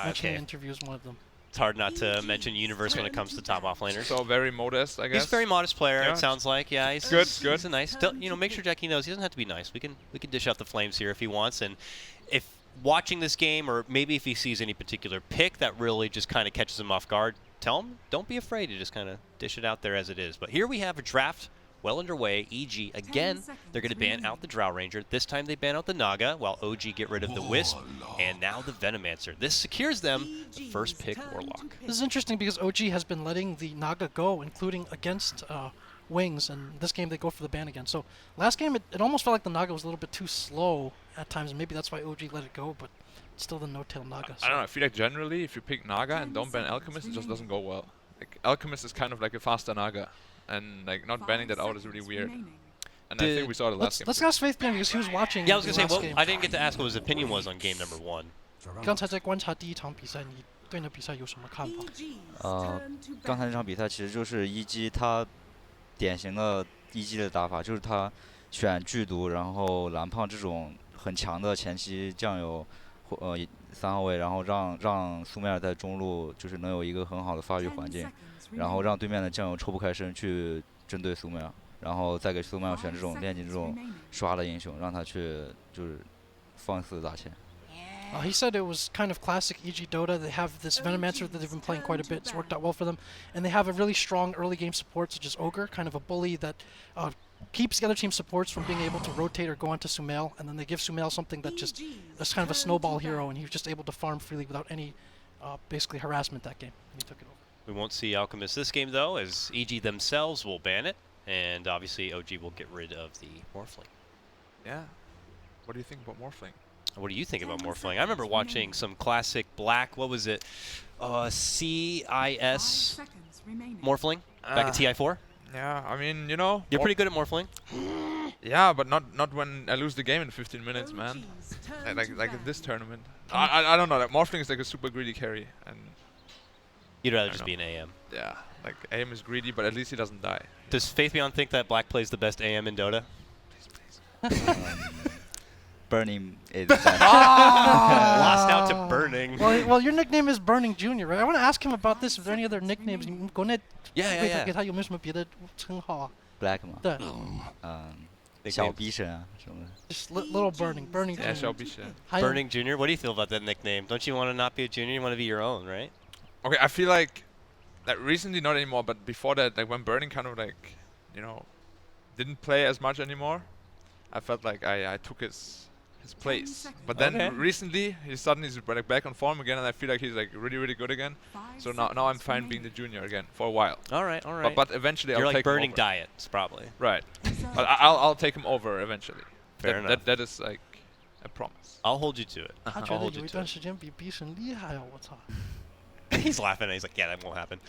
mentioning okay. interviews one of them. It's hard not to mention Universe when it comes to top offlaners. So very modest, I guess. He's a very modest player. Yeah. It sounds like. Yeah, he's good. He's a nice. Make sure Jackie knows he doesn't have to be nice. We can dish out the flames here if he wants. And if watching this game, or maybe if he sees any particular pick that really just kind of catches him off guard, tell him don't be afraid to just kind of dish it out there as it is. But here we have a draft well underway. EG, again, they're going to ban out the Drow Ranger. This time they ban out the Naga, while OG get rid of the Wisp, and now the Venomancer. This secures them the first pick Warlock. This is interesting because OG has been letting the Naga go, including against Wings, and this game they go for the ban again. So last game it almost felt like the Naga was a little bit too slow at times, and maybe that's why OG let it go, but it's still the no-tail Naga. So. I don't know, I feel like generally if you pick Naga and don't ban Alchemist, it just doesn't go well. Like Alchemist is kind of like a faster Naga. And like not banning that out is really weird. And I think we saw the last game. Let's ask Faith because he was watching. Yeah, I was gonna say, well, game. I didn't get to ask what his opinion was on game number 1. 刚才在观察第一场比赛，你对那比赛有什么看法？刚才那场比赛其实就是一击他典型的一击的打法，就是他选剧毒，然后蓝胖这种很强的前期酱油3号位，然后让苏梅尔在中路就是能有一个很好的发育环境。然后让对面的酱油抽不开身去针对苏梅尔，然后再给苏梅尔选这种练级这种刷的英雄，让他去就是放肆打钱。He said it was kind of classic EG Dota. They have this Venomancer that they've been playing quite a bit. It's worked out well for them. And they have a really strong early game support, such as Ogre, kind of a bully that keeps the other team's supports from being able to rotate or go onto Sumail. And then they give Sumail something that just is kind of a snowball hero, and he was just able to farm freely without any basically harassment that game. And he took it over. We won't see Alchemist this game, though, as EG themselves will ban it, and obviously OG will get rid of the Morphling. Yeah. What do you think about Morphling? What do you think about Morphling? I remember watching some classic black, what was it, CIS Morphling back in TI4? Yeah, I mean, you know. You're pretty good at Morphling. Yeah, but not when I lose the game in 15 minutes, man. Like in this tournament. I don't know, like Morphling is like a super greedy carry, and you'd rather just be an AM. Yeah, like AM is greedy, but at least he doesn't die. Does Faith Beyond think that Black plays the best AM in Dota? Please. Burning is lost out to Burning. Well, your nickname is Burning Junior, right? I want to ask him about this. If there are any other nicknames, yeah. 给他有没有什么别的称号啊 ？Black 吗？对。小逼神啊什么的。Just little Burning Junior. Yeah, 小逼神。Burning Junior. What do you feel about that nickname? Don't you want to not be a junior? You want to be your own, right? Okay, I feel like recently not anymore, but before that, like when Burning kind of like, you know, didn't play as much anymore, I felt like I took his place. But then recently, he's suddenly like back on form again, and I feel like he's like really good again. So now I'm fine being the junior again for a while. All right. But eventually You're I'll like take him Burning over. Diets, probably. Right. But I'll take him over eventually. Fair enough. That is like a promise. I'll hold you to it. 他觉得有一段时间比逼神厉害啊！我操。He's laughing and he's like, yeah, that won't happen.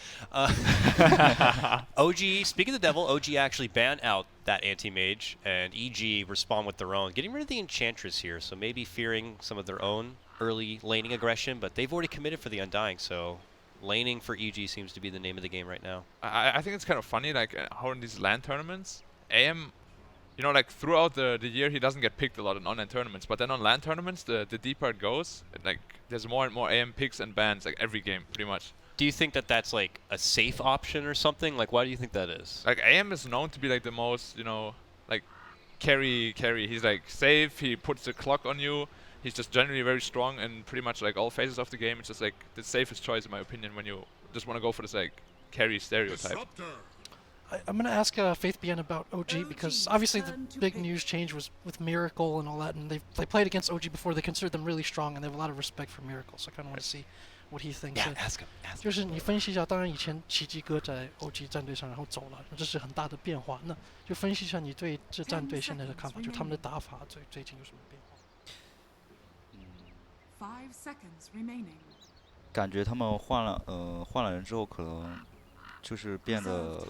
OG, speaking of the devil, OG actually banned out that anti-mage, and EG respond with their own, getting rid of the Enchantress here, so maybe fearing some of their own early laning aggression, but they've already committed for the Undying, so laning for EG seems to be the name of the game right now. I think it's kind of funny, like how in these LAN tournaments, AM, you know, like throughout the year he doesn't get picked a lot in online tournaments, but then on LAN tournaments, the deeper it goes, like there's more and more AM picks and bans like every game pretty much. Do you think that that's like a safe option or something? Like, why do you think that is? Like AM is known to be like the most, you know, like carry. He's like safe. He puts the clock on you. He's just generally very strong in pretty much like all phases of the game. It's just like the safest choice in my opinion when you just want to go for this like carry stereotype. I'm going to ask Faith Bien about OG because obviously the big news change was with Miracle and all that, and they played against OG before. They considered them really strong, and they have a lot of respect for Miracle. So I kind of want to see what he thinks. Yeah, ask him. 就是你分析一下，当然以前奇迹哥在 OG 战队上然后走了，这是很大的变化。那就分析一下你对这战队现在的看法，就他们的打法最近有什么变化？5 seconds remaining. 感觉他们换了人之后，可能就是变得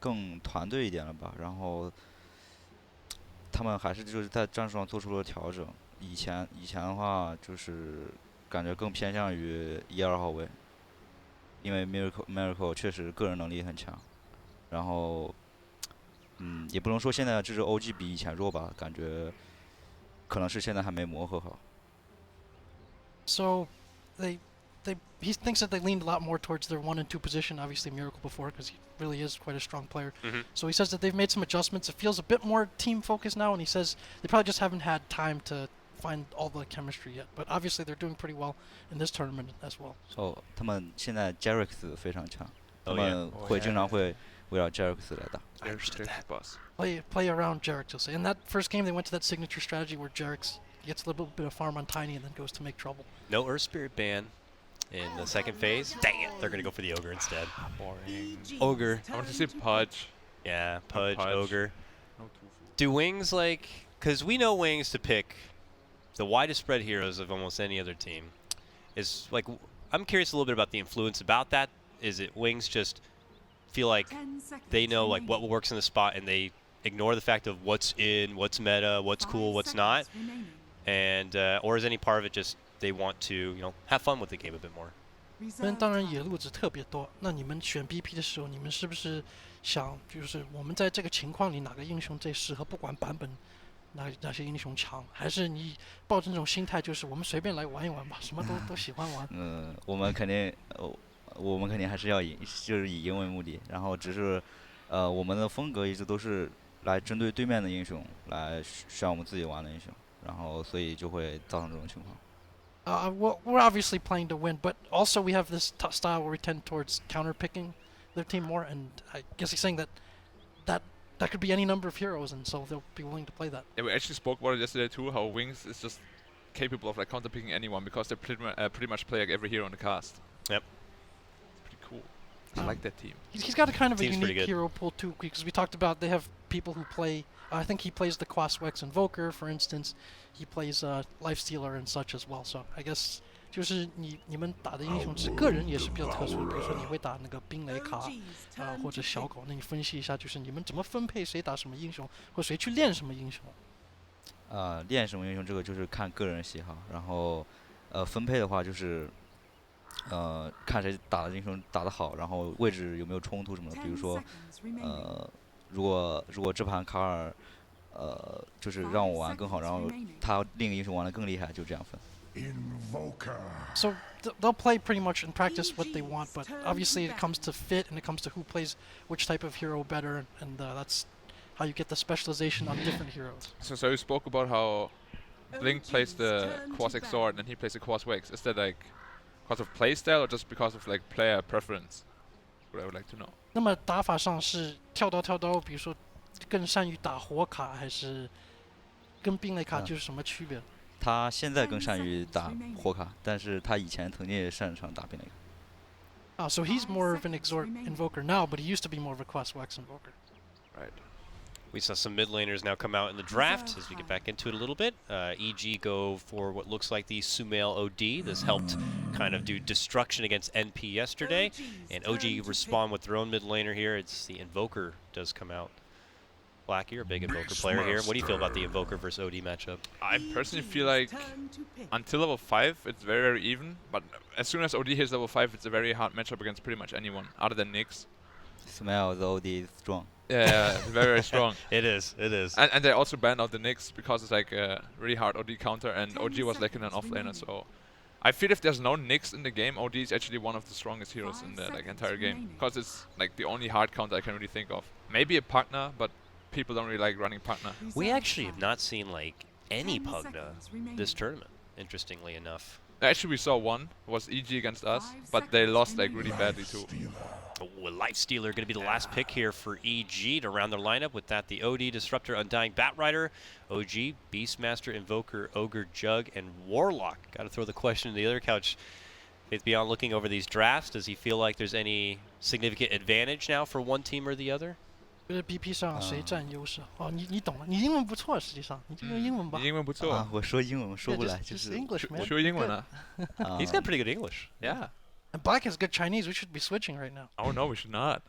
更团队一点了吧，然后他们还是就是在战术上做出了调整。以前的话就是感觉更偏向于1、2号位，因为 Miracle 确实个人能力很强，然后也不能说现在这支 OG 比以前弱吧，感觉可能是现在还没磨合好。So they he thinks that they leaned a lot more towards their 1 and 2 position. Obviously, Miracle before, because he really is quite a strong player. So he says that they've made some adjustments. It feels a bit more team focused now, and he says they probably just haven't had time to find all the chemistry yet. But obviously, they're doing pretty well in this tournament as well. 他们现在 Jarex 非常强，他 Oh, 们 yeah. 会经常会围绕 Jarex 来打。 I understood that. Boss. Play around Jarek, you'll say. In that first game, they went to that signature strategy where Jarek gets a little bit of farm on Tiny and then goes to make trouble. No Earth Spirit ban in the second phase. Dang it, they're gonna go for the Ogre instead. Boring. Ogre. I want to see Pudge. Yeah, Pudge, Pudge. Ogre. No Tufu. Do Wings like? Because we know Wings to pick the widest spread heroes of almost any other team. Is like I'm curious a little bit about the influence about that. Is it Wings just feel like they know like what works in the spot and they ignore the fact of what's in, what's meta, what's cool, what's not, and or is any part of it just they want to have fun with the game a bit more? 那当然野路子特别多。那你们选 BP 的时候，你们是不是想，就是我们在这个情况里哪个英雄最适合？不管版本哪些英雄强，还是你抱着那种心态，就是我们随便来玩一玩吧，什么都喜欢玩。我们肯定还是要赢，就是以赢为目的。然后只是，我们的风格一直都是来针对对面的英雄来选我们自己玩的英雄，然后所以就会造成这种情况。Well, we're obviously playing to win, but also we have this style where we tend towards counter picking their team more, and I guess he's saying that could be any number of heroes, and so they'll be willing to play that. Yeah, we actually spoke about it yesterday too. How Wings is just capable of like counter picking anyone because they pretty much play like every hero in the cast. Yep. It's pretty cool. I like that team. He's got a kind of a Team's pretty unique good. hero pool too, because we talked about they have people who play. I think he plays the Quaswex Invoker, for instance. He plays Lifestealer and such as well. So I guess 就是你们打的英雄是个人也是比较特殊的，比如说你会打那个冰雷卡或者小狗，那你分析一下，就是你们怎么分配谁打什么英雄，或谁去练什么英雄？练什么英雄这个就是看个人喜好，然后分配的话就是看谁打的英雄打得好，然后位置有没有冲突什么的。比如说如果这盘卡尔就是让我玩更好，然后他另一个英雄玩得更厉害，就这样分。So they'll play pretty much in practice what they want, but obviously it comes to fit and it comes to who plays which type of hero better, and that's how you get the specialization on different heroes. So you spoke about how Blink plays the Quaswex sword and he plays the Quaswex. Is that like because of playstyle or just because of like player preference? What I would like to know. 那么打法上是跳刀，比如说更善于打火卡，还是跟冰雷卡就是什么区别？他现在更善于打火卡，但是他以前曾经也擅长打冰雷卡。So he's more of an Exort Invoker now, but he used to be more of a Quaswex Invoker. Right. We saw some mid laners now come out in the draft as we get back into it a little bit. EG go for what looks like the Sumail OD. This helped kind of do destruction against NP yesterday. And OG respond with their own mid laner here. It's the Invoker does come out. Black, you're a big Invoker player here. What do you feel about the Invoker versus OD matchup? I personally feel like until level 5 it's very, very even. But as soon as OD hits level 5 it's a very hard matchup against pretty much anyone other than Nyx. Smell the OD is strong. Yeah, very, very strong. It is. And they also banned out the Nyx because it's like a really hard OD counter, and OG was lacking an offlaner, so I feel if there's no Nyx in the game, OD is actually one of the strongest heroes in the like entire game, because it's like the only hard counter I can really think of. Maybe a Pugna, but people don't really like running Pugna. We actually have not seen like any Pugna this tournament, interestingly enough. Actually, we saw one, was EG against us, but they lost like really badly too. Oh, Lifestealer going to be the last pick here for EG to round their lineup. With that, the OD, Disruptor, Undying Batrider, OG, Beastmaster, Invoker, Ogre, Jug, and Warlock. Got to throw the question to the other couch. Faith Beyond looking over these drafts, does he feel like there's any significant advantage now for one team or the other? 觉得 BP 上谁占优势？你懂了，你英文不错，实际上你就用英文吧。英文不错。我说英文我说不来， just English, man. 说英文啊。He's got pretty good English. Yeah. And Black has good Chinese. We should be switching right now. Oh no, we should not.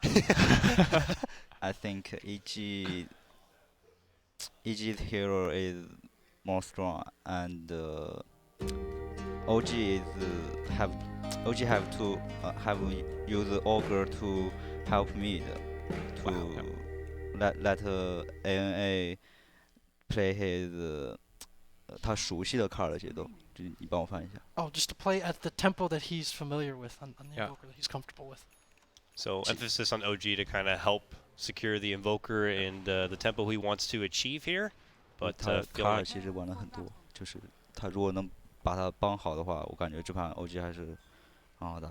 I think EG's hero is more strong, and OG have to use Ogre to help me to let ANA play his 他熟悉的卡尔的节奏。就你帮我翻一下。 Oh, just to play at the tempo that he's familiar with on the Yeah. Invoker, that he's comfortable with. So emphasis on OG to kind of help secure the Invoker and the tempo he wants to achieve here. But 他 feeling 卡尔 like 其实玩了很多，就是他如果能把他帮好的话，我感觉这盘 OG 还是很好打。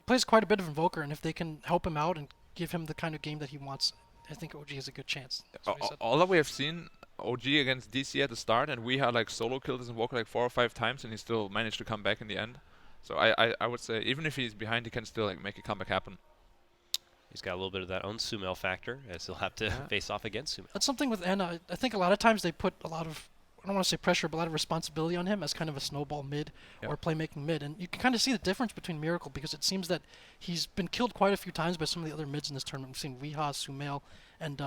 Plays quite a bit of Invoker, and if they can help him out and give him the kind of game that he wants, I think OG has a good chance. That's what he said. All that we have seen OG against DC at the start, and we had like solo killed his Invoker like 4 or 5 times, and he still managed to come back in the end. So I would say even if he's behind, he can still like make a comeback happen. he's got a little bit of that own Sumail factor, as he'll have to face off against Sumail. That's something with Anna. I think a lot of times they put a lot of, I don't want to say pressure, but a lot of responsibility on him as kind of a snowball mid or playmaking mid. And you can kind of see the difference between Miracle, because it seems that he's been killed quite a few times by some of the other mids in this tournament. We've seen Weeha, Sumail, and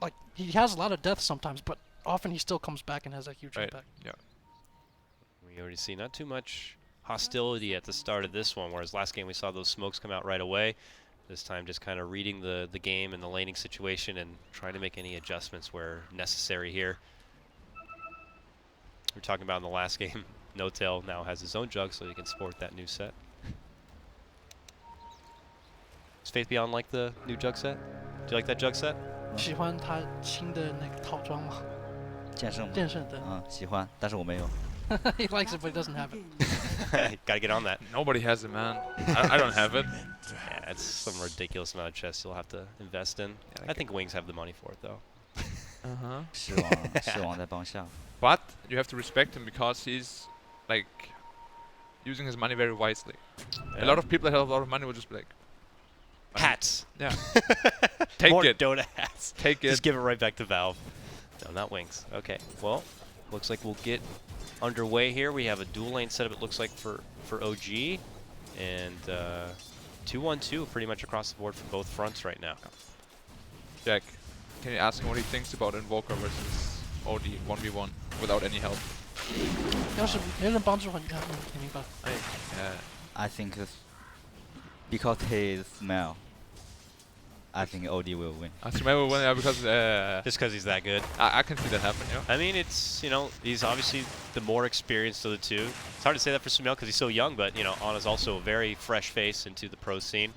like he has a lot of death sometimes, but often he still comes back and has a huge impact. Yeah. We already see not too much hostility at the start of this one, whereas last game we saw those smokes come out right away. This time just kind of reading the game and the laning situation and trying to make any adjustments where necessary here. We were talking about in the last game, No Tail now has his own jug, so he can sport that new set. Does Faith Beyond like the new jug set? Do you like that jug set? 喜欢他新的那个套装吗？剑圣吗？剑圣，对。喜欢，但是我没有。He likes it, but he doesn't have it. Gotta get on that. Nobody has it, man. I don't have it. Yeah, it's some ridiculous amount of chests you'll have to invest in. Yeah, I think Wings have the money for it, though. Uh-huh. 狮王在帮下。 But you have to respect him because he's like using his money very wisely. A lot of people that have a lot of money will just be like, Hats. yeah, take More it, Dota hats. take it. Just give it right back to Valve. No, not Wings. Okay, well, looks like we'll get underway here. We have a dual lane setup, it looks like, for OG. And 2-1-2 pretty much across the board for both fronts right now. Jack, can you ask him what he thinks about Invoker versus OD 1v1 without any help? 要是没人帮助的话，你看，你明白。 I think because he is Smell, I think OD will win. Remember when because Just because he's that good. I can see that happen, yeah. I mean, it's, you know, he's obviously the more experienced of the two. It's hard to say that for Sumail because he's so young, but, you know, Anna's also a very fresh face into the pro scene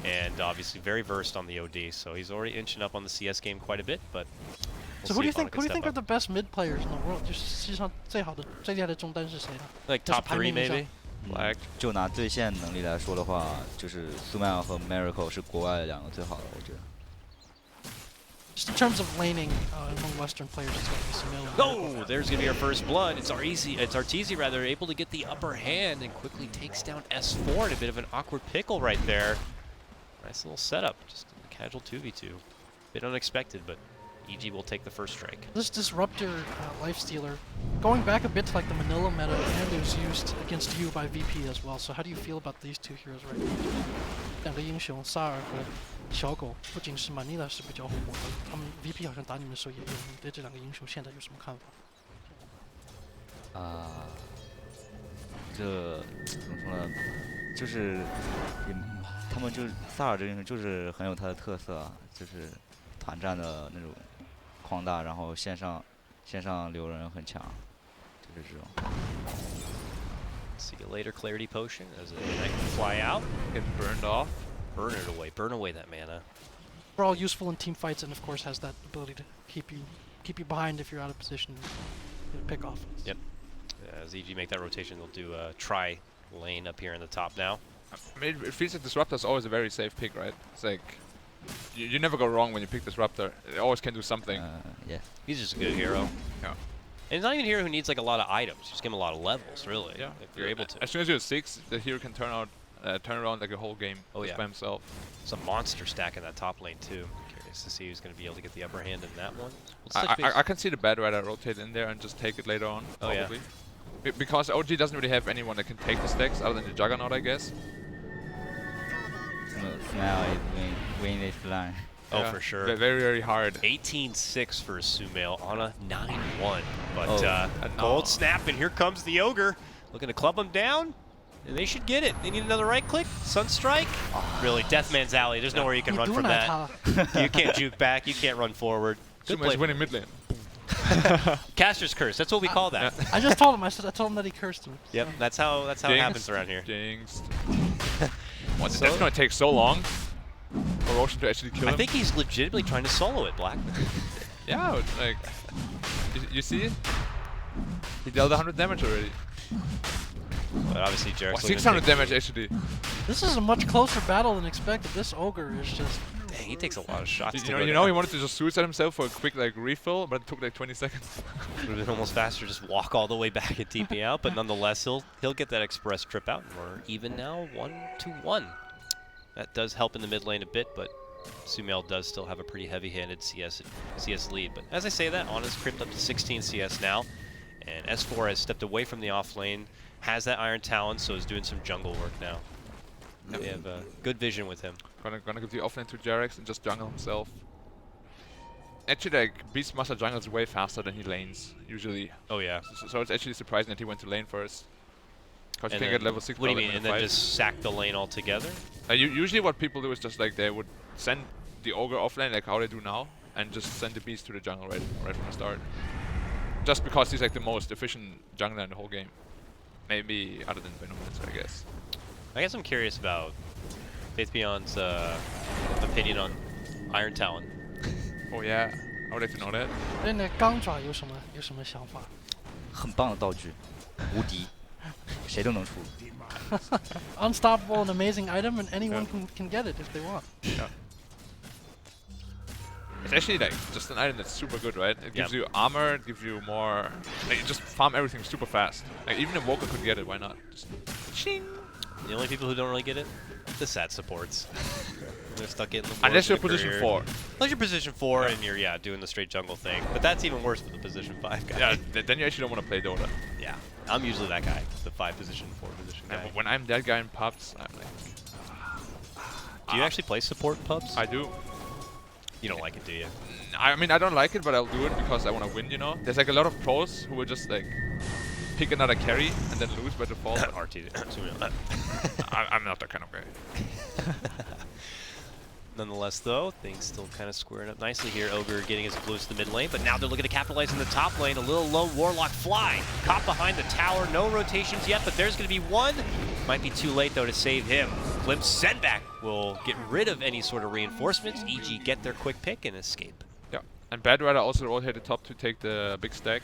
and obviously very versed on the OD. So he's already inching up on the CS game quite a bit, but we'll So see who do you if Anna think? can Who do you step think are up. the best mid players in the world? 就是世界上最好的、最厉害的中单是谁呢？ Like 就是 top 排 three 名上 maybe? Like 就拿对线能力来说的话，就是 Sumail 和 Miracle 是国外两个最好的，我觉得。 Just in terms of laning among Western players, it's going to be Sumail. Oh, there's going to be our first blood. It's Arteezy rather, able to get the upper hand and quickly takes down S4 in a bit of an awkward pickle right there. Nice little setup, just a casual 2v2. Bit unexpected, but EG will take the first strike. This Disruptor Lifestealer, going back a bit to like the Manila meta, and it was used against you by VP as well. So how do you feel about these two heroes right now? 两个英雄萨尔和小狗，不仅是 Manila 是比较火的，他们 VP 好像打你们的时候也有。你对这两个英雄现在有什么看法？这怎么说呢？就是他们就是萨尔这个英雄就是很有他的特色啊，就是团战的那种框大，然后线上留人很强，就是这种。 See you later, Clarity Potion, as a knight can fly out. get burned off. Burn it away, burn away that mana. We're all useful in team fights, and of course has that ability to keep you behind if you're out of position, and pick off. Yep. As EG make that rotation, they'll do a try lane up here in the top now. I mean, it feels like Disruptor is always a very safe pick, right? It's like you never go wrong when you pick Disruptor. It always can do something. Yeah. He's just a good hero. Yeah. And he's not even a hero who needs like a lot of items. Just give him a lot of levels, really. Yeah. If you're able to. As soon as you're 6, the hero can turn around like a whole game just by himself. It's a monster stack in that top lane too. Curious to see who's going to be able to get the upper hand in that one. Let's touch base. I can see the bad rider rotate in there and just take it later on. Oh, yeah. Probably. Because OG doesn't really have anyone that can take the stacks other than the Juggernaut, I guess. Smell is win this line. Oh, Yeah, for sure. Very, very hard. 18-6 for Sumail on a 9-1. But Oh. gold snap, and here comes the Ogre. Looking to club him down. And they should get it. They need another right click. Sunstrike. Really, Deathman's Alley. There's nowhere you can run from that. You can't juke back. You can't run forward. Good Sumail's play. winning mid lane. Caster's curse. That's what we call that. I just told him. I told him that he cursed me. Yep, that's how it happens around here. Jinxed. That's gonna take so long for Roshan to actually kill him. I think he's legitimately trying to solo it, Black. Yeah, like you see, he dealt 100 damage already. But obviously, Jarek's 600 damage actually. This is a much closer battle than expected. This ogre is just. Dang, he takes a lot of shots. You know, he wanted to just suicide himself for a quick like refill, but it took like 20 seconds. Would have been almost faster, just walk all the way back and TP out. But nonetheless, he'll get that express trip out. We're even now, 1-1. That does help in the mid lane a bit, but Sumail does still have a pretty heavy-handed CS lead. But as I say that, Ana's crept up to 16 CS now, and S4 has stepped away from the off lane, has that Iron Talon, so is doing some jungle work now. Yep. We have good vision with him. Gonna give the offlane to Jarex and just jungle himself. Actually, like Beastmaster jungles way faster than he lanes usually. Oh yeah. So it's actually surprising that he went to lane first. Because you And can get level 6. What do you mean? And then just sack the lane altogether? Usually, what people do is just like they would send the ogre offlane, like how they do now, and just send the beast to the jungle right from the start. Just because he's like the most efficient jungler in the whole game. Maybe other than Venomance, I guess. I guess I'm curious about Faith Beyond's opinion on Iron Talon. Oh yeah, I would like to know that. 对那钢爪有什么想法？很棒的道具，无敌，谁都能出。 Unstoppable, an amazing item, and anyone can get it if they want. Yeah. It's actually like just an item that's super good, right? It gives you armor, it gives you more. Like, you just farm everything super fast. Like even if Walker could get it, why not? Just ching. The only people who don't really get it, the SAT supports. They're stuck in the unless you're position 4. Unless you're position 4 and you're doing the straight jungle thing. But that's even worse with the position 5 guy. Yeah, then you actually don't want to play Dota. Yeah, I'm usually that guy, the 5 position, 4 position guy. And when I'm that guy in pubs, I'm like. Do you actually play support pubs? I do. You don't like it, do you? I mean, I don't like it, but I'll do it because I want to win, you know? There's like a lot of pros who will just like pick another carry and then lose by default. RT. I'm not that kind of guy. Nonetheless, though, things still kind of squaring up nicely here. Ogre getting his blues to the mid lane, but now they're looking to capitalize in the top lane. A little lone Warlock fly. Caught behind the tower. No rotations yet, but there's going to be one. Might be too late, though, to save him. Glimpse setback will get rid of any sort of reinforcements. EG get their quick pick and escape. Yeah, and Bad Rider also rotated top to take the big stack.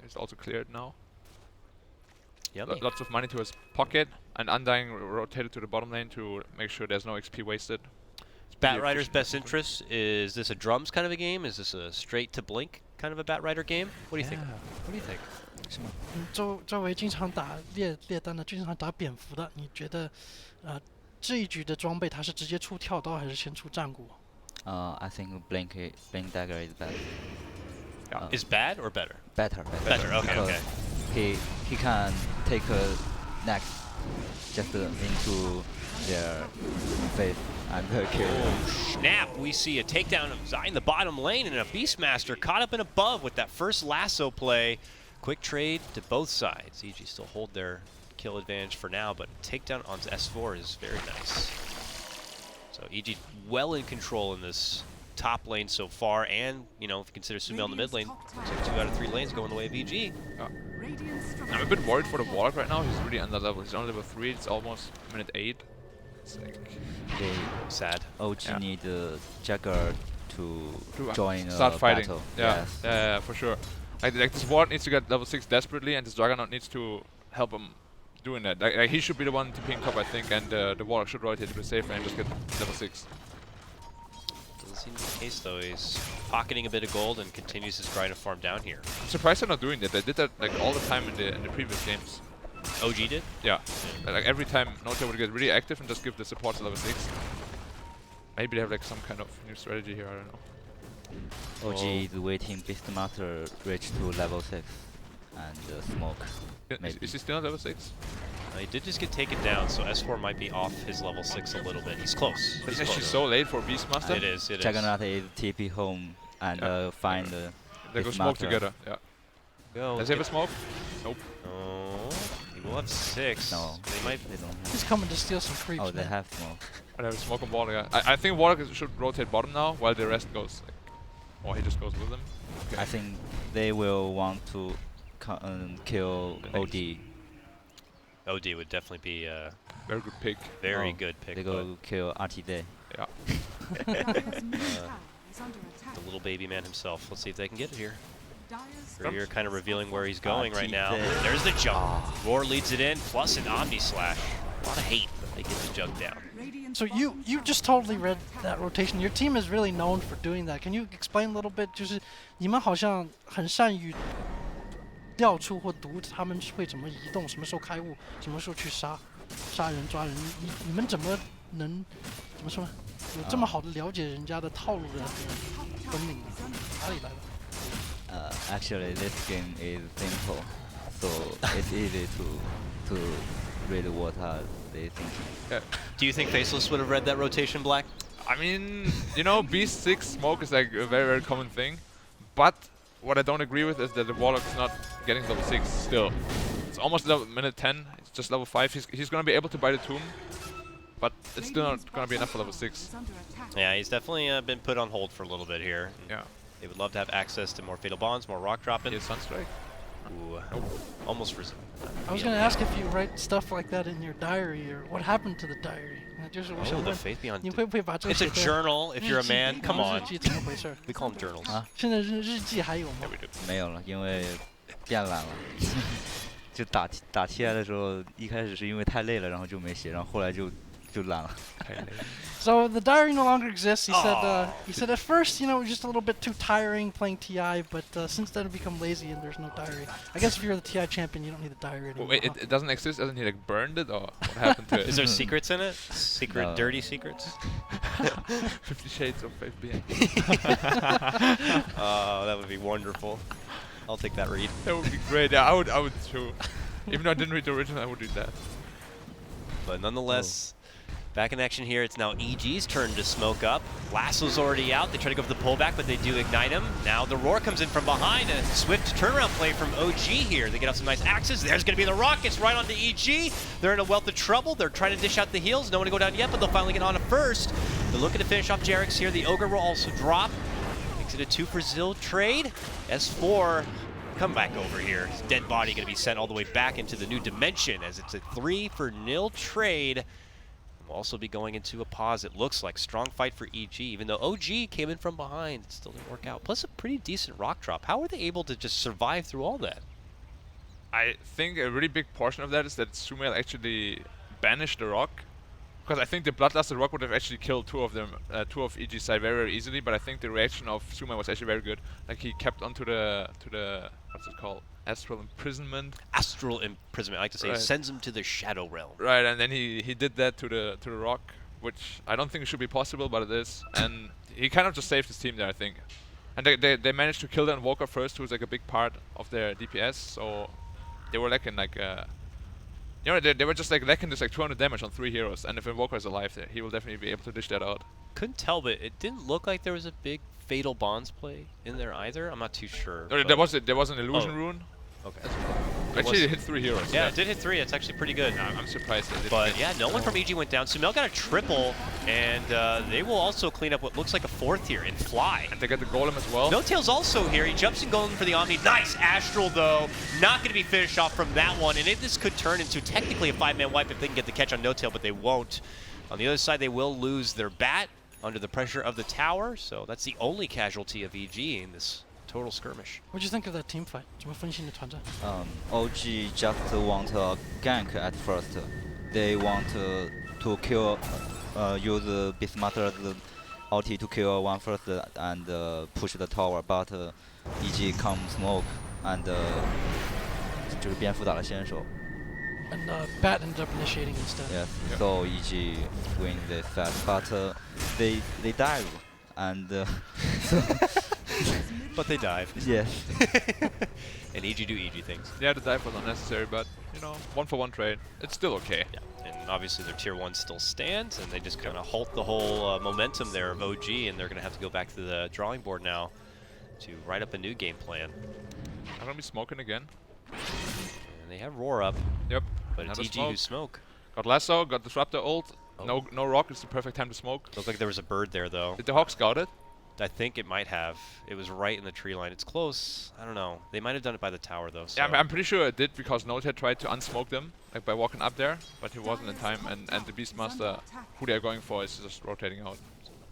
It's also cleared now. Yummy. Lots of money to his pocket, and Undying rotated to the bottom lane to make sure there's no XP wasted. Bat Rider's best interest, is this a drums kind of a game? Is this a straight to blink kind of a Bat Rider game? What do you think? What do you think? 作为经常打猎单的、经常打蝙蝠的，你觉得这一局的装备它是直接出跳刀还是先出战鼓I think blink dagger is better. Is bad or better? Better. Better. Okay. Because Okay. he can take a next just into their face and kill. Oh, snap. We see a takedown of Zai in the bottom lane, and a Beastmaster caught up and above with that first lasso play. Quick trade to both sides. EG still hold their kill advantage for now, but takedown on S4 is very nice. So EG well in control in this top lane so far, and, you know, if you consider Sumail in the mid lane, looks like 2 out of 3 lanes going the way of EG. I'm a bit worried for the Warlock right now. He's really under level. He's only level 3. It's almost minute 8. It's like sad. OG need Jagger to join start fighting. battle. Yeah, Yes. yeah, for sure. Like this Warlock needs to get level 6 desperately, and this Juggernaut needs to help him doing that. Like he should be the one to ping top, I think, and the Warlock should rotate to be safer and just get level 6. Doesn't seem to be the case, though. He's pocketing a bit of gold and continues his grind of farm down here. I'm surprised they're not doing that. They did that like all the time in the previous games. OG did? Yeah. Like every time Nokia would get really active and just give the supports level 6. Maybe they have like some kind of new strategy here, I don't know. OG is waiting Beastmaster reach to level 6 and smoke. Is he still on level 6? He did just get taken down, so S4 might be off his level 6 a little bit. He's close. That's He's actually close. so late for Beastmaster. It is. Juggernaut is TP home and find They go smoke Beastmaster. together. Yeah. Go. Does he have a smoke? Nope. Oh, he will have 6. No, They might. they don't have. He's coming to steal some creeps. Oh, they man. have smoke. I have a smoke on Warlock. I think Warlock should rotate bottom now while the rest goes like Or he just goes with them? Okay. I think they will want to kill OD. OD would definitely be a Very good pick. very Oh, good pick. They go kill RT Day. Yeah. The little baby man himself. Let's see if they can get it here. Here kind of revealing where he's going right now. There's the jump. Roar leads it in, plus an Omni Slash. A lot of hate, but they get the jug down. So you just totally read that rotation. Your team is really known for doing that. Can you explain a little bit? 就是你们好像很善于调出或读他们会怎么移动，什么时候开悟，什么时候去杀人抓人。你们怎么能怎么说呢？有这么好的了解人家的套路的本领，哪里来的？ Actually, this game is simple, so it's easy to read what they think. Do you think Faceless would have read that rotation, Black? I mean, you know, B6 smoke is like a very, very common thing. But what I don't agree with is that the Warlock is not getting level 6 still. It's almost level minute 10. It's just level 5. He's going to be able to buy the tomb. But it's still not going to be enough for level 6. Yeah, he's definitely been put on hold for a little bit here. Yeah. They would love to have access to more Fatal Bonds, more rock dropping. He has Sunstrike. Ooh, almost for. I was going to ask if you write stuff like that in your diary, or what happened to the diary. Oh, the Faith Beyond. 你会不会把这个 It's a 写在 journal if you're a man. Come 日 on. 记怎么回事？ We call them journals. 现在日记还有吗 Yeah,？we do. 没有了，因为变懒了。就打 TI 的时候，一开始是因为太累了，然后就没写，然后后来就懒了。So the diary no longer exists. He said at first, you know, it was just a little bit too tiring playing TI, but since then I've become lazy and there's no diary. I guess if you're the TI champion, you don't need the diary anymore. Wait, it doesn't exist? Hasn't he like burned it, or what happened to it? Is there secrets in it? Secret, No. dirty secrets? 50 Shades of Faith Beyond. Oh, that would be wonderful. I'll take that read. That would be great. Yeah, I would too. Even though I didn't read the original, I would read that. But nonetheless, back in action here. It's now EG's turn to smoke up. Lasso's already out. They try to go for the pullback, but they do ignite him. Now the Roar comes in from behind. A swift turnaround play from OG here. They get off some nice axes. There's going to be the rockets right onto EG. They're in a wealth of trouble. They're trying to dish out the heals. No one to go down yet, but they'll finally get on it first. They're looking to finish off Jarix here. The Ogre will also drop. Makes it a 2 for Zill trade. S4 come back over here. His dead body going to be sent all the way back into the new dimension as it's a 3 for 0 trade. We'll also be going into a pause, it looks like. Strong fight for EG, even though OG came in from behind. It still didn't work out. Plus a pretty decent rock drop. How were they able to just survive through all that? I think a really big portion of that is that Sumail actually banished the rock. Because I think the Bloodlusted rock would have actually killed two of them, two of EG's side very, very easily. But I think the reaction of Sumail was actually very good. Like he kept onto the what's it called? Astral Imprisonment. Astral Imprisonment, I like to say, Right. sends him to the Shadow Realm. Right, and then he did that to the rock, which I don't think it should be possible, but it is. And he kind of just saved his team there, I think. And they managed to kill the Invoker first, who's like a big part of their DPS. So they were lacking like you know, they were just like lacking this like 200 damage on 3 heroes. And if Invoker is alive there, he will definitely be able to dish that out. Couldn't tell, but it didn't look like there was a big Fatal Bonds play in there either. I'm not too sure. No, there was an illusion rune. Okay. Actually, it hit 3 heroes. Yeah, it did hit 3. It's actually pretty good. I'm surprised that it But didn't yeah, hit. no one from EG went down. Sumail got a triple, and they will also clean up what looks like a 4th here in Fly. And they get the Golem as well. No Tail's also here. He jumps in Golem for the Omni. Nice Astral, though. Not going to be finished off from that one. And this could turn into technically a 5-man wipe if they can get the catch on No Tail, but they won't. On the other side, they will lose their bat under the pressure of the tower. So that's the only casualty of EG in this total skirmish. What do you think of that team fight? 怎么分析你的团战？ OG just want a gank at first. They want to kill, use Bismarck's ulti to kill one first and push the tower, but EG come smoke and 就是蝙蝠打了先手。 And Bat ended up initiating instead. Yes, so EG win this fight, but they dive and But they dive. yes. And EG do EG things. Yeah, the dive was unnecessary, but you know, 1-for-1 trade. It's still okay. Yeah, and obviously their tier 1 still stands, and they just kind of halt the whole momentum there of OG, and they're going to have to go back to the drawing board now to write up a new game plan. I'm gonna be smoking again. And they have Roar up, Yep. but it's Another EG who smoke. Got Lasso, got Disruptor ult. Oh. No rock is the perfect time to smoke. Looked like there was a bird there, though. Did the Hawk scout it? I think it might have. It was right in the tree line. It's close. I don't know. They might have done it by the tower though. So. Yeah, I'm pretty sure it did because Note had tried to unsmoke them like by walking up there, but he wasn't in time. And the Beastmaster, who they're going for, is just rotating out.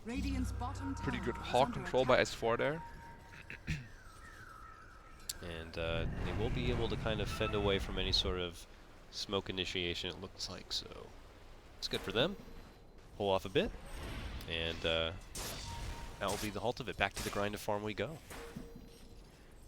Pretty good hawk control by S4 there. And they will be able to kind of fend away from any sort of smoke initiation, it looks like. So it's good for them. Pull off a bit. And that will be the halt of it. Back to the grind of farm we go.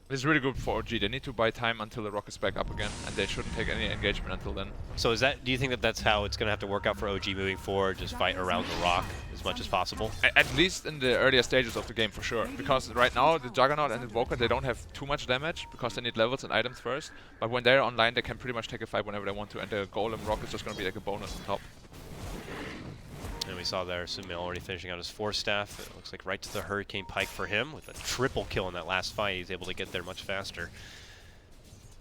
This is really good for OG. They need to buy time until the rock is back up again, and they shouldn't take any engagement until then. So is that? Do you think that that's how it's going to have to work out for OG moving forward? Just fight around the rock as much as possible? At least in the earlier stages of the game, for sure. Because right now, the Juggernaut and the Invoker, they don't have too much damage, because they need levels and items first. But when they're online, they can pretty much take a fight whenever they want to, and the Golem rock is just going to be like a bonus on top. And we saw there Sumail already finishing out his 4-staff. It looks like right to the Hurricane Pike for him with a triple kill in that last fight. He's able to get there much faster.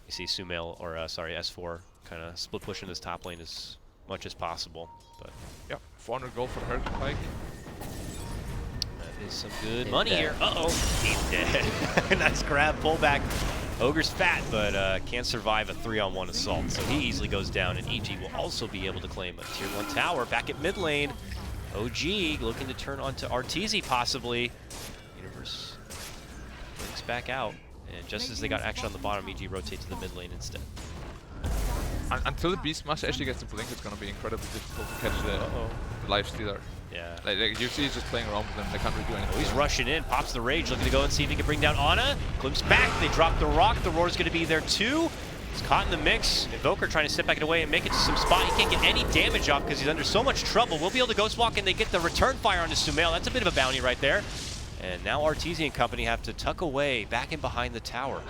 You see Sumail, or sorry, S4 kind of split pushing this top lane as much as possible. But yeah, 400 gold for the Hurricane Pike. That is some good money here. Uh-oh, he's dead. Nice grab, pullback. Ogre's fat, but can't survive a 3-on-1 assault, so he easily goes down, and EG will also be able to claim a tier 1 tower back at mid lane. OG looking to turn onto Arteezy possibly. Universe blinks back out, and just as they got action on the bottom, EG rotate to the mid lane instead. Until the Beastmaster actually gets the blink, it's going to be incredibly difficult to catch the Life Stealer. Yeah. Like you see, he's just playing around with them. They can't really do anything. Oh, he's rushing in, pops the rage, looking to go and see if he can bring down Ana. Glimpse back, they drop the rock. The roar's going to be there too. He's caught in the mix. Invoker trying to step back away and make it to some spot. He can't get any damage off because he's under so much trouble. We'll be able to Ghost Walk, and they get the return fire onto Sumail. That's a bit of a bounty right there. And now Arteezy and company have to tuck away back in behind the tower.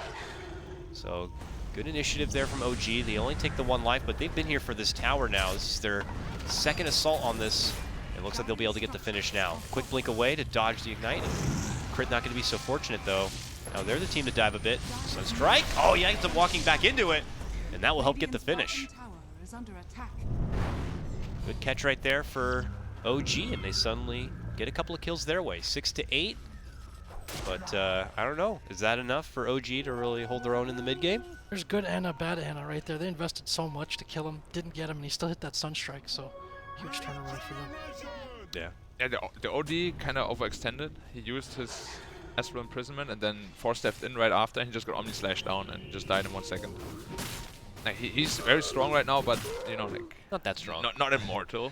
So good initiative there from OG. They only take the 1 life, but they've been here for this tower now. This is their second assault on this. It looks like they'll be able to get the finish now. Quick blink away to dodge the ignite. Crit not going to be so fortunate though. Now they're the team to dive a bit. Sunstrike. Oh, yeah, ends up walking back into it. And that will help get the finish. Good catch right there for OG, and they suddenly get a couple of kills their way. 6-8. But I don't know. Is that enough for OG to really hold their own in the mid game? There's good Ana, bad Ana right there. They invested so much to kill him, didn't get him, and he still hit that Sunstrike, so huge turnaround for them. Yeah. Yeah, the OD kind of overextended. He used his Astral Imprisonment and then 4-stepped in right after, and he just got Omni Slash down and just died in 1 second. Like, he's very strong right now, but you know, like not that strong. Not immortal.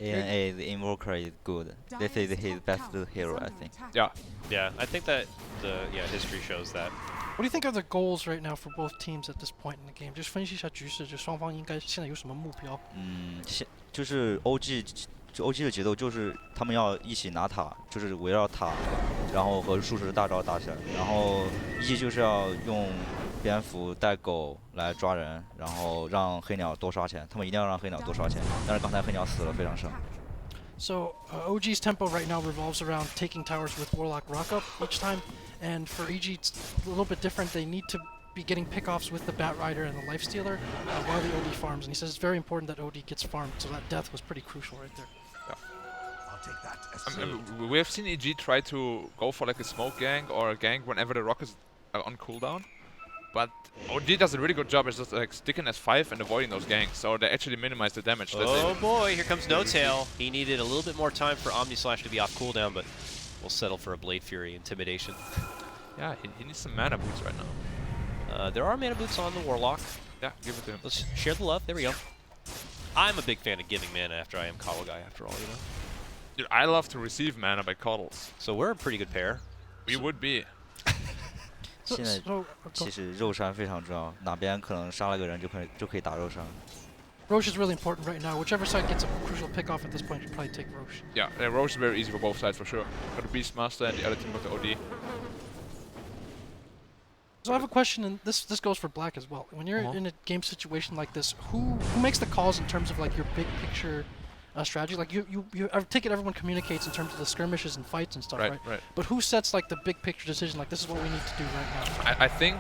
ANA, the Invoker is good. This is his best hero, I think. Yeah. Yeah, I think that the history shows that. What do you think are the goals right now for both teams at this point in the game? 就是分析一下局势，就双方应该现在有什么目标？就是 OG 的节奏就是他们要一起拿塔，就是围绕塔，然后和术士的大招打起来，然后EG就是要用蝙蝠带狗来抓人，然后让黑鸟多刷钱，他们一定要让黑鸟多刷钱，但是刚才黑鸟死了非常省。So OG's tempo right now revolves around taking towers with Warlock Rock up each time, and for EG it's a little bit different. They need to be getting pickoffs with the Bat Rider and the Life Stealer while the OD farms, and he says it's very important that OD gets farmed, so that death was pretty crucial right there. We have seen EG try to go for like a smoke gank or a gank whenever the rock is on cooldown, but OG does a really good job. It's just like sticking as 5 and avoiding those ganks, so they actually minimize the damage. Oh boy, here comes No Tail. He needed a little bit more time for Omni Slash to be off cooldown, but we'll settle for a Blade Fury Intimidation. Yeah, he needs some mana boots right now. There are mana boots on the Warlock. Yeah, give it to him. Let's share the love. There we go. I'm a big fan of giving mana after I am Coddle Guy, after all, you know. Dude, I love to receive mana by Coddles. So we're a pretty good pair. We would be. 现在其实肉山非常重要，哪边可能杀了个人就可以打肉山。Roche is really important right now. Whichever side gets a crucial pick off at this point should probably take Roche. Yeah, Roche is very easy for both sides for sure. Got the Beastmaster and the other team got the OD. So I have a question, and this goes for Black as well. When you're in a game situation like this, who makes the calls in terms of like your big picture strategy? Like I take it everyone communicates in terms of the skirmishes and fights and stuff, right? Right. But who sets like the big picture decision? Like this is what we need to do right now. I think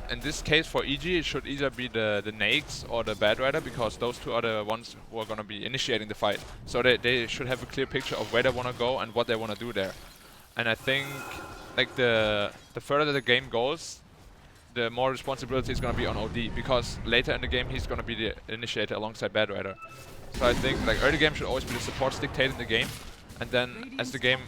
in this case for EG it should either be the Nags or the Bad Rider, because those two are the ones who are gonna be initiating the fight. So they should have a clear picture of where they wanna go and what they wanna do there. And I think like the further the game goes, the more responsibility is going to be on OD, because later in the game he's going to be the initiator alongside Bad Rider. So I think like early game should always be the supports dictating the game, and then as the game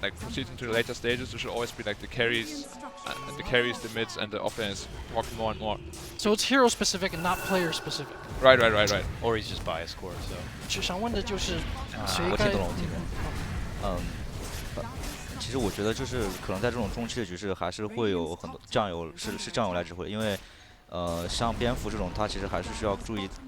like proceeds into the later stages, there should always be like the carries, the mids, and the offense walk more and more. So it's hero specific and not player specific. Right. Or he's just biased core. So 想问的就是谁我该听懂了，我听懂了。其实我觉得就是可能在这种中期的局势，还是会有很多酱油是酱油来指挥，因为像蝙蝠这种，他其实还是需要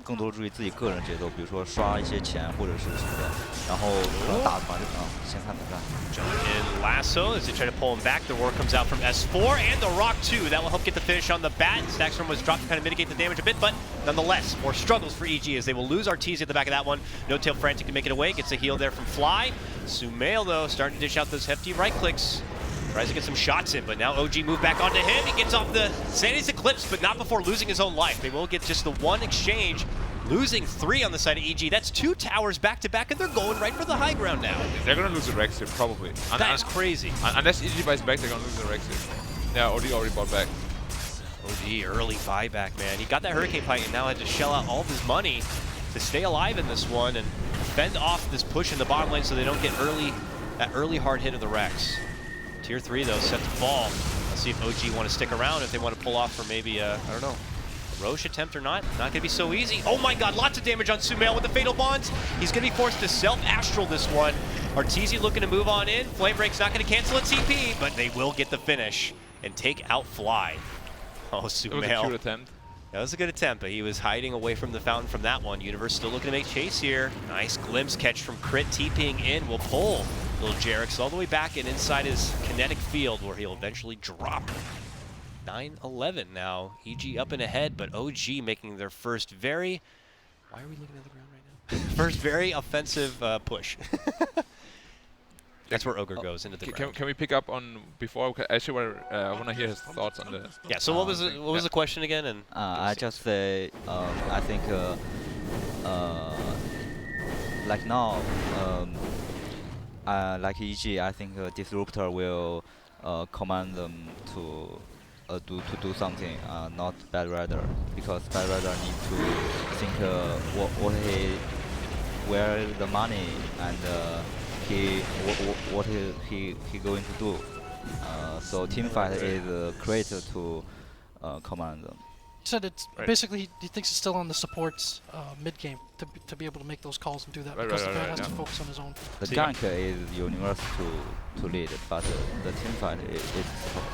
更多注意自己个人节奏，比如说刷一些钱或者是什么的，然后可能打团先看团战。Jump in lasso as they try to pull him back. The roar comes out from S4 and the rock too. That will help get the finish on the bat. Stackstorm was dropped to kind of mitigate the damage a bit, but nonetheless, more struggles for EG as they will lose Arteezy at the back of that one. No Tail frantic to make it away. Gets a heal there from Fly. Sumail though starting to dish out those hefty right clicks. Tries to get some shots in, but now OG moved back onto him. He gets off the Sanity's Eclipse, but not before losing his own life. They will get just the one exchange, losing 3 on the side of EG. That's 2 towers back to back, and they're going right for the high ground now. They're going to lose the Rex here, probably. That is crazy. Unless EG buys back, they're going to lose the Rex here. Yeah, OD already bought back. OD, early buyback, man. He got that Hurricane Pike and now had to shell out all of his money to stay alive in this one and fend off this push in the bottom lane so they don't get that early hard hit of the Rex. Tier 3, though, set to fall. Let's see if OG want to stick around, if they want to pull off for maybe, I don't know, Roche attempt or not. Not going to be so easy. Oh my god, lots of damage on Sumail with the Fatal Bonds. He's going to be forced to self-astral this one. Arteezy looking to move on in. Flame Break's not going to cancel a TP, but they will get the finish and take out Fly. Oh, Sumail. It was a cute attempt. That was a good attempt, but he was hiding away from the fountain from that one. Universe still looking to make chase here. Nice glimpse catch from Crit, TPing in. Will pull little Jerix all the way back and inside his kinetic field where he'll eventually drop. 9-11 now. EG up and ahead, but OG making their first very... Why are we looking at the ground right now? First very offensive push. That's where Ogre goes, into the ground. Can we pick up on before? Actually, I want to hear his thoughts on the... Yeah, so what was the question again? And I just say, I think, like now, like EG, I think Disruptor will command them to do something, not Bad Rider, because Bad Rider need to think where the money and what he going to do. So teamfight is created to command them. He said it's basically he thinks it's still on the supports mid game to be able to make those calls and do that because the guy has to focus on his own. The gank is universe to lead, but the teamfight is support.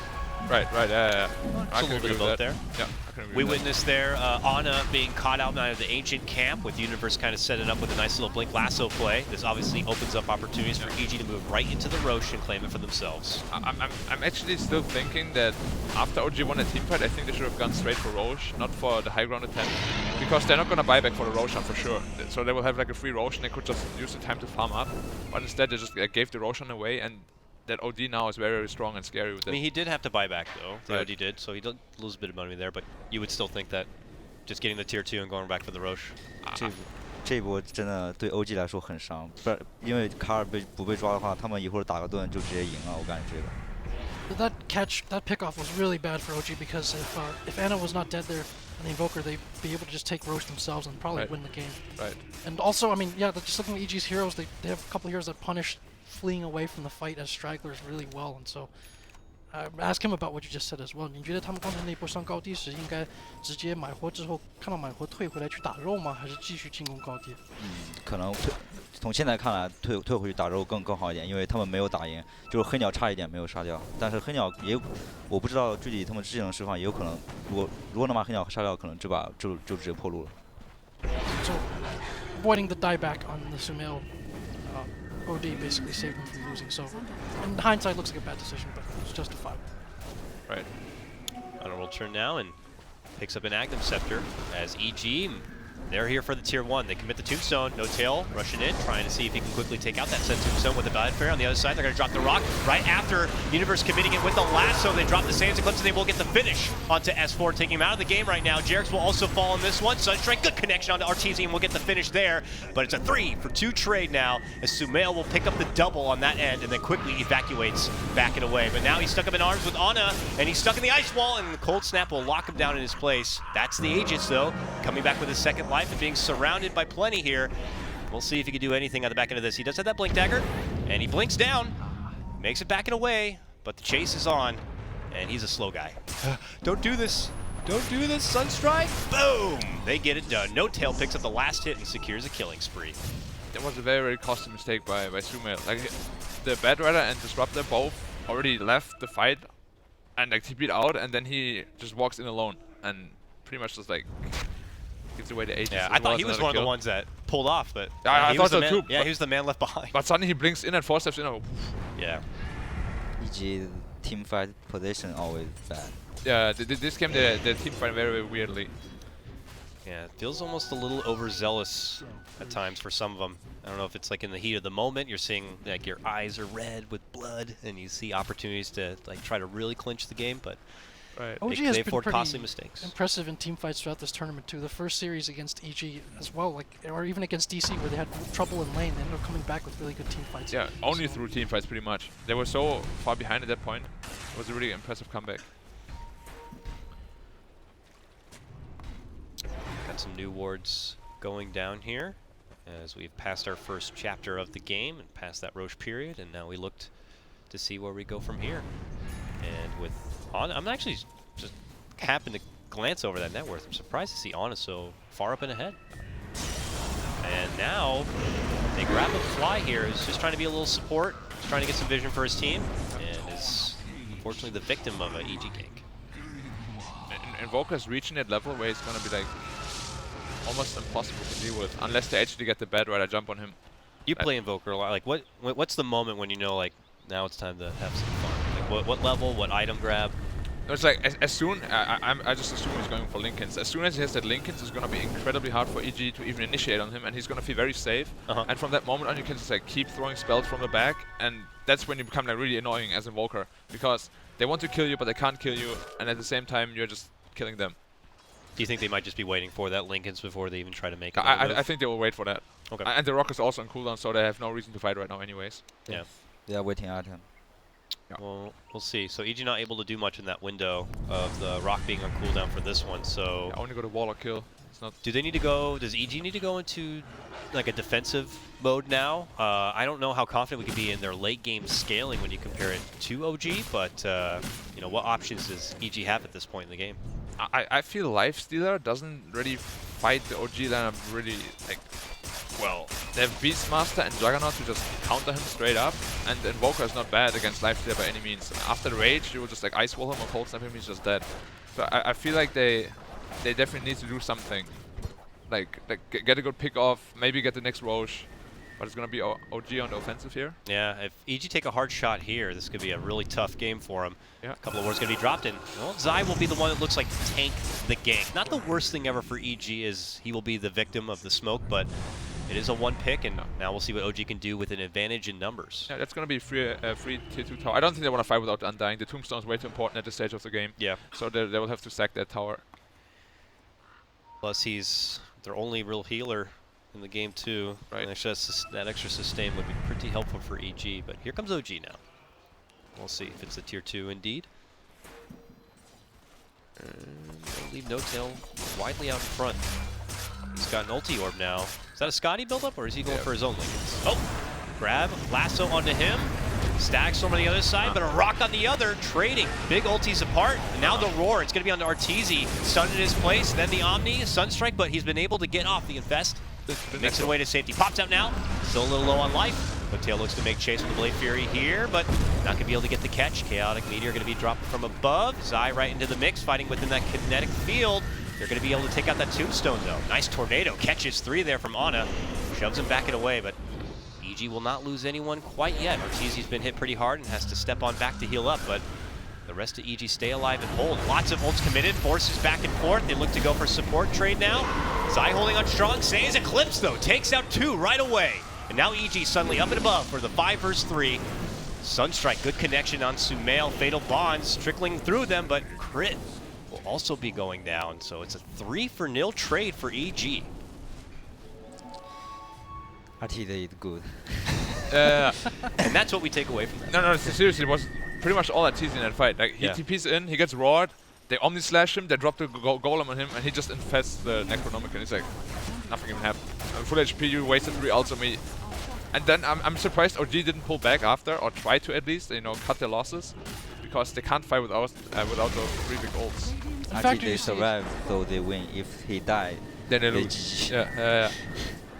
Right, yeah. It's a little bit of both there. Yeah, I can agree we with that. witnessed there Ana being caught out by the ancient camp with Universe kind of setting up with a nice little Blink Lasso play. This obviously opens up opportunities for EG to move right into the Roche and claim it for themselves. I'm actually still thinking that after OG won a teamfight, I think they should have gone straight for Roche, not for the high ground attempt, because they're not going to buy back for the Roshan for sure. So they will have like a free Roshan, they could just use the time to farm up, but instead they just gave the Roshan away, and that OD now is very, very strong and scary with it. I mean, he did have to buy back though. The Right. OD did, so he did lose a bit of money there, but you would still think that just getting the tier 2 and going back for the Roche. 这一波真的对 OG 来说很伤，不是因为卡尔不被抓的话，他们一会儿打个盾就直接赢了，我感觉这个。That pickoff was really bad for OG because if Ana was not dead there and the Invoker, they'd be able to just take Roche themselves and probably win the game. Right. And also, I mean, yeah, just looking at EG's heroes, they have a couple heroes that punish fleeing away from the fight as stragglers really well, and so ask him about what you just said as well. 你觉得他们刚才那波上高地时应该直接买活之后看到买活退回来去打肉吗？还是继续进攻高地？可能从现在看来退回去打肉更好一点，因为他们没有打赢，就是黑鸟差一点没有杀掉，但是黑鸟也我不知道具体他们技能释放，也有可能如果能把黑鸟杀掉，可能这把就直接破路了。So avoiding the dieback on the Sumail. OD basically saved him from losing, so in hindsight looks like a bad decision, but it's justified. Right. Honor will turn now and picks up an Agnum Scepter as EG They're here for the tier 1. They commit the tombstone. No tail rushing in, trying to see if he can quickly take out that set tombstone with the bad fair. On the other side, they're going to drop the rock right after Universe committing it with the lasso. They drop the Sands Eclipse and they will get the finish onto S4, taking him out of the game right now. Jerix will also fall on this one. Sunstrike, good connection onto Arteezy, and will get the finish there. But it's a 3-for-2 trade now, as Sumail will pick up the double on that end and then quickly evacuates back and away. But now he's stuck up in arms with Ana, and he's stuck in the ice wall, and the cold snap will lock him down in his place. That's the Aegis, though, coming back with his second life and being surrounded by plenty here. We'll see if he can do anything on the back end of this. He does have that blink dagger, and he blinks down, makes it back and away, but the chase is on, and he's a slow guy. Don't do this. Don't do this, Sunstrike. Boom! They get it done. No Tail picks up the last hit and secures a killing spree. That was a very, very costly mistake by Sumail. Like, the Bad Rider and Disruptor both already left the fight and like TP'd out, and then he just walks in alone and pretty much just like gives away the Aegis. Yeah, I thought he was one of the ones that pulled off, but I thought so too. Yeah, he was the man left behind. But suddenly he blinks in and 4 steps in. Yeah. EG team fight position always bad. Yeah, this game the team fight very, very weirdly. Yeah, it feels almost a little overzealous at times for some of them. I don't know if it's like in the heat of the moment, you're seeing like your eyes are red with blood, and you see opportunities to like try to really clinch the game, but Right. OG they has afford been costly pretty mistakes. impressive in team fights throughout this tournament too. The first series against EG as well, like, or even against DC where they had trouble in lane, they ended up coming back with really good team fights. Yeah, only through team fights pretty much. They were so far behind at that point. It was a really impressive comeback. Got some new wards going down here as we've passed our first chapter of the game and passed that Roche period, and now we looked to see where we go from here. And with Ana, I'm actually just happened to glance over that net worth. I'm surprised to see Ana so far up and ahead. And now they grab a fly here. He's just trying to be a little support. He's trying to get some vision for his team, and is unfortunately the victim of an EG gank. Invoker's reaching that level where it's gonna be like almost impossible to deal with unless they actually get the Bad Rider jump on him. You play Invoker a lot. Like, what's the moment when you know, like, now it's time to have some fun? Like, what level, what item grab? It's like as soon I just assume he's going for Linken's. As soon as he has that Linken's, it's gonna be incredibly hard for EG to even initiate on him, and he's gonna feel very safe. And from that moment on, you can just like keep throwing spells from the back, and that's when you become like really annoying as Invoker, because they want to kill you, but they can't kill you, and at the same time you're just killing them. Do you think they might just be waiting for that Linken's before they even try to make it? I think they will wait for that. Okay. And the Rock is also on cooldown, so they have no reason to fight right now anyways. Yeah. They are waiting at him. Yeah. Well, we'll see. So EG not able to do much in that window of the Rock being on cooldown for this one, so... Yeah, only go to wall or kill. It's not... Do they need to go... Does EG need to go into like a defensive mode now? I don't know how confident we can be in their late game scaling when you compare it to OG, but you know, what options does EG have at this point in the game? I feel Lifestealer doesn't really fight the OG lineup really like well. They have Beastmaster and Juggernaut to just counter him straight up, and Invoker is not bad against Lifestealer by any means. And after the Rage, you will just like Ice Wall him or Cold Snap him, he's just dead. So I feel like they definitely need to do something. Like get a good pick off, maybe get the next Roche. But it's going to be OG on the offensive here. Yeah, if EG take a hard shot here, this could be a really tough game for him. Yeah. A couple of wards going to be dropped in. Well, Zai will be the one that looks like to tank the gank. Not the worst thing ever for EG is he will be the victim of the smoke, but it is a one pick, and now we'll see what OG can do with an advantage in numbers. Yeah, that's going to be free tier 2 tower. I don't think they want to fight without Undying. The Tombstone is way too important at this stage of the game. Yeah. So they will have to sack that tower. Plus he's their only real healer in the game too. Right. And that extra sustain would be pretty helpful for EG, but here comes OG now. We'll see if it's a tier 2 indeed. And they'll leave No Tail widely out in front. He's got an ulti orb now. Is that a Scotty build-up, or is he going for his own Linken's? Oh! Grab, lasso onto him. Stagstorm on the other side, but a Rock on the other, trading. Big ultis apart, and now the Roar. It's going to be onto Arteezy. Stunned in his place, then the Omni, Sunstrike, but he's been able to get off the Infest. Makes it away to safety. Pops out now. Still a little low on life. No Tail looks to make chase with the Blade Fury here, but not going to be able to get the catch. Chaotic Meteor going to be dropped from above. Zai right into the mix, fighting within that kinetic field. They're going to be able to take out that Tombstone, though. Nice Tornado. Catches 3 there from Ana. Shoves him back and away, but EG will not lose anyone quite yet. Arteezy's been hit pretty hard and has to step on back to heal up, but the rest of EG stay alive and hold. Lots of ults committed, forces back and forth. They look to go for support trade now. Zai holding on strong, stays Eclipse though, takes out 2 right away. And now EG suddenly up and above for the 5 vs 3. Sunstrike, good connection on Sumail, Fatal Bonds trickling through them, but Crit will also be going down. So it's a 3-for-0 trade for EG. RT they good. And that's what we take away from that. No, seriously, it was pretty much all that TC in that fight. Like, he Yeah. TPs in, he gets roared, they Omni Slash him, they drop the Golem on him, and he just infests the Necronomicon. It's like, nothing even happened. Full HP, you wasted 3 ults on me. And then I'm surprised OG didn't pull back after, or try to at least, you know, cut their losses. Because they can't fight without those 3 big ults. In RT fact, they you see, survive, so they win. If he die, Then they they lose. GG. Yeah.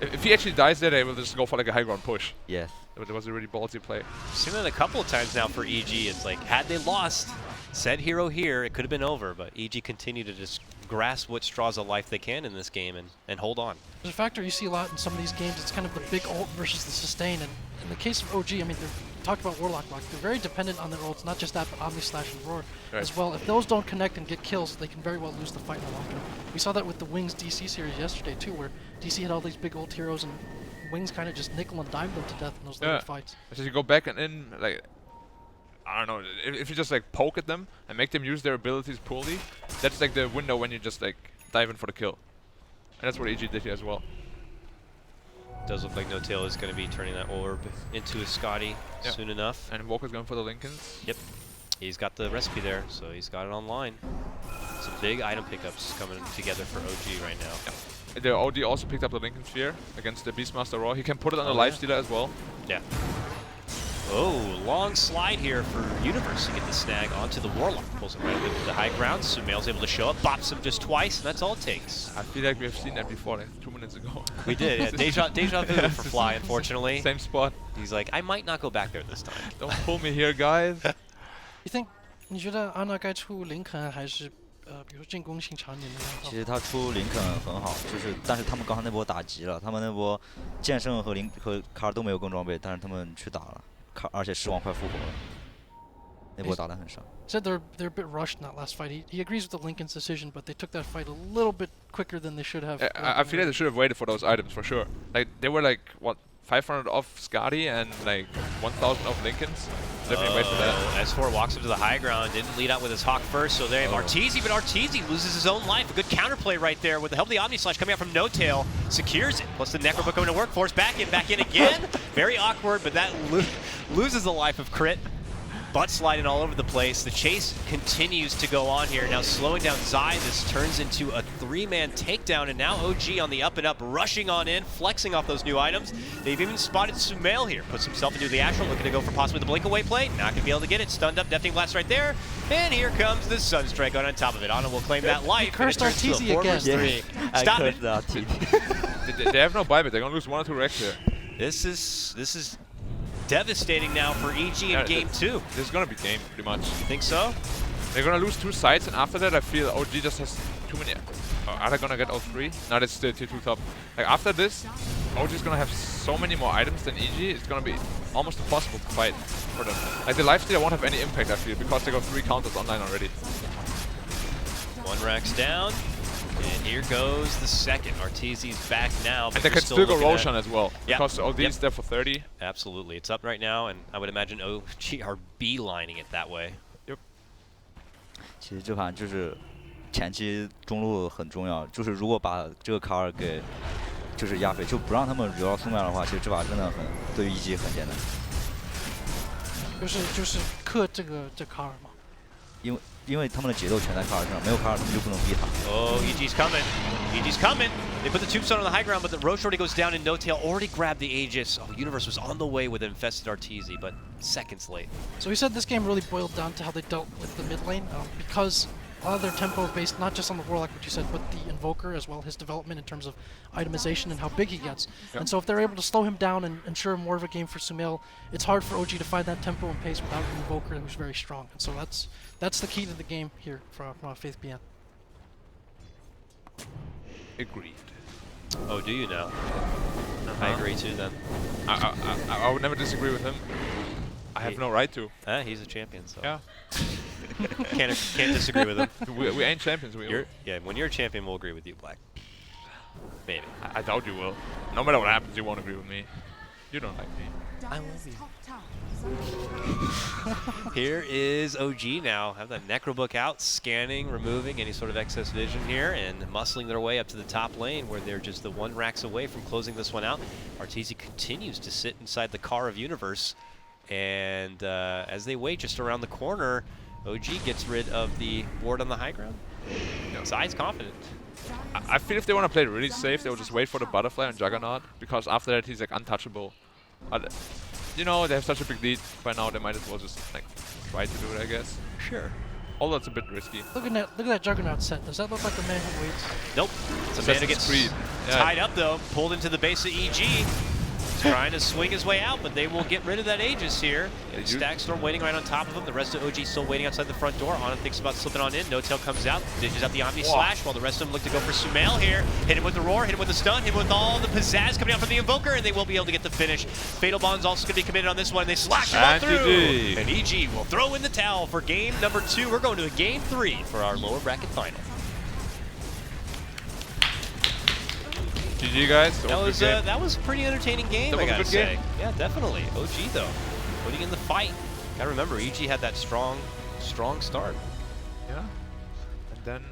If he actually dies there, they will just go for like a high ground push. Yes. It was a really ballsy play. Seen that a couple of times now for EG. It's like, had they lost, said hero here, it could have been over. But EG continue to just grasp what straws of life they can in this game and hold on. there's a factor you see a lot in some of these games. It's kind of the big ult versus the sustain. And in the case of OG, I mean, talk about Warlock Lock. They're very dependent on their ults, not just that, but Omni Slash and Roar as well. If those don't connect and get kills, they can very well lose the fight in the long term. We saw that with the Wings DC series yesterday too, where DC had all these big ult heroes and Wings kind of just nickel and dime them to death in those later fights. So you go back and in, like, I don't know, if you just like poke at them and make them use their abilities poorly, that's like the window when you just like dive in for the kill. And that's what EG did here as well. Does look like No Tail is going to be turning that orb into a Scotty soon enough. And Walker's going for the Lincolns. Yep. He's got the recipe there, so he's got it online. Some big item pickups coming together for OG right now. Yeah. The OD also picked up the Lincoln Sphere against the Beastmaster Raw. He can put it on the Lifestealer as well. Yeah. Oh, long slide here for Universe to get the snag onto the Warlock. Pulls it right into the high ground. Sumail's able to show up, bops him just twice, and that's all it takes. I feel like we have seen that before, like 2 minutes ago. We did, yeah. Deja vu for Fly, unfortunately. Same spot. He's like, I might not go back there this time. Don't pull me here, guys. You think 你觉得安娜该出林肯还是比如说进攻性场景的那其实他出林肯很好，但是他们刚才那波打急了，他们那波剑圣和卡尔都没有更装备，但是他们去打了，而且狮王快复活了，那波打得很伤。Said they're a bit rushed in that last fight. He agrees with the Lincoln's decision, but they took that fight a little bit quicker than they should have. I feel like they should have waited for those items for sure. Like they were like what 500 off Scotty and like 1,000 off Lincolns. Definitely wait for that. S4 walks up to the high ground, didn't lead out with his Hawk first, so they have Arteezy, but Arteezy loses his own life. A good counterplay right there with the help of the Omni Slash coming out from No Tail, secures it. Plus the Necrobook going to work, force back in again. Very awkward, but that loses the life of Crit. Butt sliding all over the place. The chase continues to go on here. Now slowing down Zai, this turns into a 3-man takedown, and now OG on the up and up, rushing on in, flexing off those new items. They've even spotted Sumail here. Puts himself into the Astral, looking to go for possibly the blink away play. Not going to be able to get it. Stunned up, Deafening Blast right there. And here comes the Sunstrike on top of it. Ana will claim that life. cursed Arteezy again. Stop it. They have no buyback. They're going to lose 1 or 2 wrecks here. This is devastating now for EG in game 2. This is going to be game, pretty much. You think so? They're going to lose 2 sides, and after that, I feel OG just has too many. Are they going to get all 3? No, that's still tier 2 top. Like, after this, OG is going to have so many more items than EG, it's going to be almost impossible to fight for them. Like, the lifestealer won't have any impact, I feel, because they got 3 counters online already. 1 Rax down. And here goes the second. Arteezy's back now. But And they can still go Roshan as well, because OD's there for 30. Absolutely. It's up right now, and I would imagine OG are beelining it that way. Yep. 其实这盘就是前期中路很重要，就是如果把这个卡尔给就是压飞，就不让他们惹到苏麦的话，其实这把真的对于一击很简单。就是克这卡尔嘛。因为他们的节奏全在卡尔身上，没有卡尔他们就不能逼他。Oh, EG's coming. EG's coming. They put the tombstone on the high ground, but the Roche already goes down, and No Tail already grabbed the Aegis. Oh, Universe was on the way with infested Arteezy, but seconds late. So he said this game really boiled down to how they dealt with the mid lane, because a lot of their tempo is based not just on the Warlock, which you said, but the Invoker as well, his development in terms of itemization and how big he gets. Yep. And so if they're able to slow him down and ensure more of a game for Sumail, it's hard for OG to find that tempo and pace without an Invoker who's very strong. And so that's the key to the game here from Faith BN. Agreed. Oh, do you now? I agree too then. I would never disagree with him. I have no right to. He's a champion, so. Yeah. Can't disagree with him. We ain't champions. Yeah, when you're a champion, we'll agree with you, Black. Maybe. I doubt you will. No matter what happens, you won't agree with me. You don't like me. I love you. Here is OG now. Have the Necrobook out, scanning, removing any sort of excess vision here, and muscling their way up to the top lane where they're just the 1 racks away from closing this one out. Arteezy continues to sit inside the car of Universe, and as they wait just around the corner, OG gets rid of the ward on the high ground. Zai's confident. I feel if they want to play it really safe, they will just wait for the butterfly and Juggernaut, because after that he's like untouchable. But you know, they have such a big lead by now, they might as well just like try to do it, I guess. Sure. Although it's a bit risky. Look at that Juggernaut set. Does that look like a man who waits? Nope. It's a man who gets tied up though, pulled into the base of EG. Trying to swing his way out, but they will get rid of that Aegis here. Stackstorm waiting right on top of him. The rest of OG still waiting outside the front door. Ana thinks about slipping on in. No Tail comes out, dishes out the Omni Slash, while the rest of them look to go for Sumail here. Hit him with the Roar, hit him with the stun, hit him with all the pizzazz coming out from the Invoker, and they will be able to get the finish. Fatal Bond's also going to be committed on this one. They slash him all through. GG. And EG will throw in the towel for game number 2. We're going to a game 3 for our lower bracket final. GG guys. That was a pretty entertaining game, That I was a gotta good say. game. Yeah, definitely. OG though, putting in the fight. Gotta remember, EG had that strong start. Yeah. And then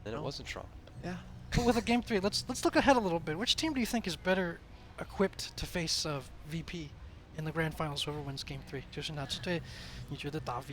Then it wasn't strong. yeah. But with a game 3, let's look ahead a little bit. Which team do you think is better equipped to face VP in the grand finals? Whoever wins game 3， 就是拿出对，你觉得打 VP